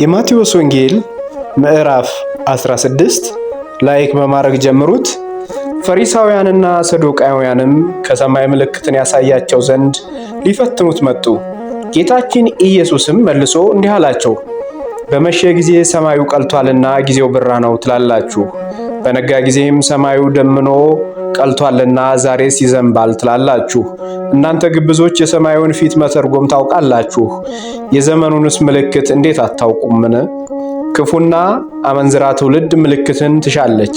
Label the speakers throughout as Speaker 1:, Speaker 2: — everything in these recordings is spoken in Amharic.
Speaker 1: የማቴዎስ ወንጌል ምዕራፍ 16 ላይክ በማድረግ ጀምሩት። ፈሪሳውያንና ሰዱቃውያንም ከሰማይ ምልክትን ያሳያቸው ዘንድ ሊፈትኑት መጡ። ጌታችን ኢየሱስም መልሶ እንዲህ አላቸው፣ በመሸ ጊዜ ሰማዩ ቀልቷልና ጊዜው ብራ ነው ትላላችሁ። በነጋ ጊዜም ሰማዩ ደምኖ ቀልቷልና ዛሬስ ይዘንባል ትላላችሁ። እናንተ ግብዞች የሰማዩን ፊት መተርጎም ታውቃላችሁ፣ የዘመኑንስ ምልክት እንዴት አታውቁምን? ክፉና አመንዝራ ትውልድ ምልክትን ትሻለች፣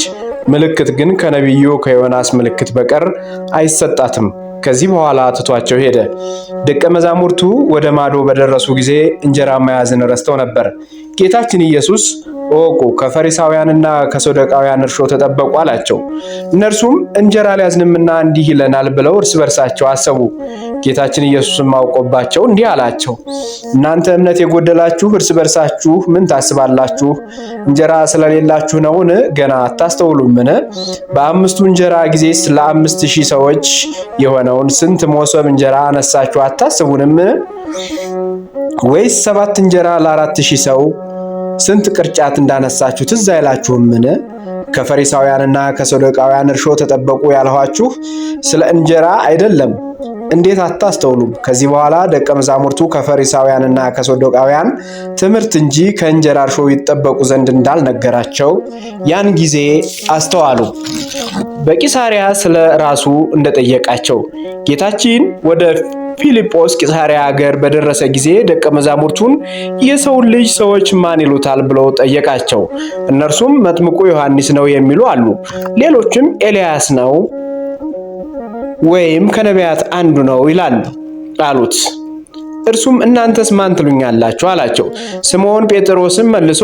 Speaker 1: ምልክት ግን ከነቢዩ ከዮናስ ምልክት በቀር አይሰጣትም። ከዚህ በኋላ ትቷቸው ሄደ። ደቀ መዛሙርቱ ወደ ማዶ በደረሱ ጊዜ እንጀራ መያዝን ረስተው ነበር። ጌታችን ኢየሱስ እወቁ፣ ከፈሪሳውያንና ከሰዱቃውያን እርሾ ተጠበቁ አላቸው። እነርሱም እንጀራ አልያዝንምና እንዲህ ይለናል ብለው እርስ በርሳቸው አሰቡ። ጌታችን ኢየሱስም አውቆባቸው እንዲህ አላቸው፣ እናንተ እምነት የጎደላችሁ እርስ በርሳችሁ ምን ታስባላችሁ? እንጀራ ስለሌላችሁ ነውን? ገና አታስተውሉምን? በ5 እንጀራ ጊዜስ ለ5,000 ሰዎች የሆነውን ስንት መሶብ እንጀራ አነሳችሁ አታስቡንም? ወይስ 7 እንጀራ ለ4,000 ሰው ስንት ቅርጫት እንዳነሳችሁ ትዝ አይላችሁምን? ከፈሪሳውያንና ከሰዱቃውያን እርሾ ተጠበቁ ያልኋችሁ ስለ እንጀራ አይደለም። እንዴት አታስተውሉም? ከዚህ በኋላ ደቀ መዛሙርቱ ከፈሪሳውያንና ከሰዱቃውያን ትምህርት እንጂ ከእንጀራ እርሾ ይጠበቁ ዘንድ እንዳልነገራቸው ያን ጊዜ አስተዋሉ። በቂሳሪያ ስለ ራሱ እንደጠየቃቸው ጌታችን ወደ ፊልጶስ ቂሳሪያ ሀገር በደረሰ ጊዜ ደቀ መዛሙርቱን የሰውን ልጅ ሰዎች ማን ይሉታል ብሎ ጠየቃቸው። እነርሱም መጥምቁ ዮሐንስ ነው የሚሉ አሉ፣ ሌሎችም ኤልያስ ነው ወይም ከነቢያት አንዱ ነው ይላሉ አሉት። እርሱም እናንተስ ማን ትሉኛላችሁ አላቸው። ስምዖን ጴጥሮስም መልሶ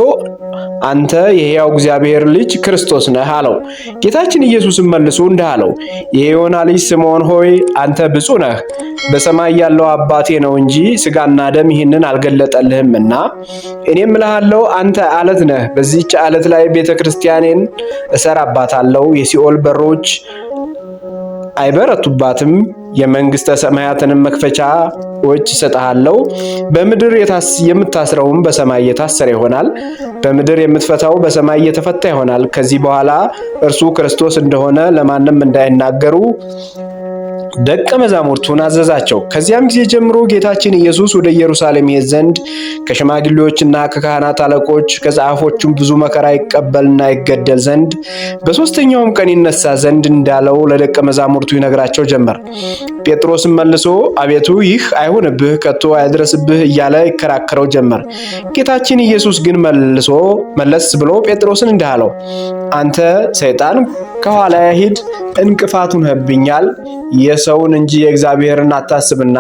Speaker 1: አንተ የሕያው እግዚአብሔር ልጅ ክርስቶስ ነህ አለው። ጌታችን ኢየሱስም መልሶ እንዲህ አለው፣ የዮና ልጅ ስምዖን ሆይ አንተ ብፁዕ ነህ፣ በሰማይ ያለው አባቴ ነው እንጂ ሥጋና ደም ይህንን አልገለጠልህምና። እኔም እልሃለሁ አንተ አለት ነህ፣ በዚህች አለት ላይ ቤተ ክርስቲያኔን እሰራባታለሁ፣ የሲኦል በሮች አይበረቱባትም። የመንግሥተ ሰማያትንም መክፈቻዎች እሰጥሃለሁ። በምድር የምታስረውም በሰማይ የታሰረ ይሆናል፣ በምድር የምትፈታው በሰማይ የተፈታ ይሆናል። ከዚህ በኋላ እርሱ ክርስቶስ እንደሆነ ለማንም እንዳይናገሩ ደቀ መዛሙርቱን አዘዛቸው። ከዚያም ጊዜ ጀምሮ ጌታችን ኢየሱስ ወደ ኢየሩሳሌም ይሄድ ዘንድ ከሽማግሌዎችና ከካህናት አለቆች ከጸሐፎቹም ብዙ መከራ ይቀበልና ይገደል ዘንድ በሦስተኛውም ቀን ይነሳ ዘንድ እንዳለው ለደቀ መዛሙርቱ ይነግራቸው ጀመር። ጴጥሮስም መልሶ አቤቱ ይህ አይሁንብህ፣ ከቶ አይድረስብህ እያለ ይከራከረው ጀመር። ጌታችን ኢየሱስ ግን መለስ ብሎ ጴጥሮስን እንዲህ አለው፣ አንተ ሰይጣን ከኋላ ሂድ፣ እንቅፋት ሆነህብኛል፣ የሰውን እንጂ የእግዚአብሔርን አታስብና።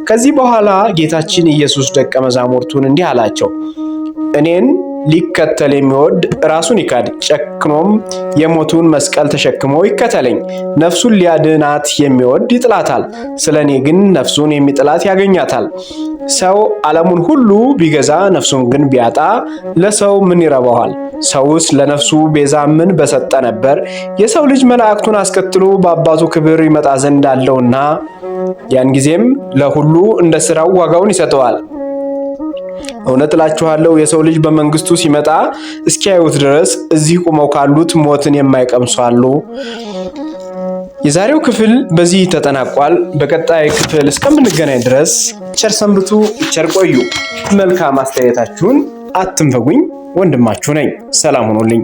Speaker 1: ከዚህ በኋላ ጌታችን ኢየሱስ ደቀ መዛሙርቱን እንዲህ አላቸው፣ እኔን ሊከተል የሚወድ ራሱን ይካድ፣ ጨክኖም የሞቱን መስቀል ተሸክሞ ይከተለኝ። ነፍሱን ሊያድናት የሚወድ ይጥላታል፣ ስለ እኔ ግን ነፍሱን የሚጥላት ያገኛታል። ሰው ዓለሙን ሁሉ ቢገዛ ነፍሱን ግን ቢያጣ ለሰው ምን ይረባዋል? ሰውስ ለነፍሱ ቤዛ ምን በሰጠ ነበር? የሰው ልጅ መላእክቱን አስከትሎ በአባቱ ክብር ይመጣ ዘንድ አለውና ያን ጊዜም ለሁሉ እንደ ሥራው ዋጋውን ይሰጠዋል። እውነት እላችኋለሁ የሰው ልጅ በመንግስቱ ሲመጣ እስኪያዩት ድረስ እዚህ ቆመው ካሉት ሞትን የማይቀምሱ አሉ። የዛሬው ክፍል በዚህ ተጠናቋል። በቀጣይ ክፍል እስከምንገናኝ ድረስ ቸር ሰንብቱ፣ ቸር ቆዩ። መልካም አስተያየታችሁን አትንፈጉኝ። ወንድማችሁ ነኝ። ሰላም ሁኑልኝ።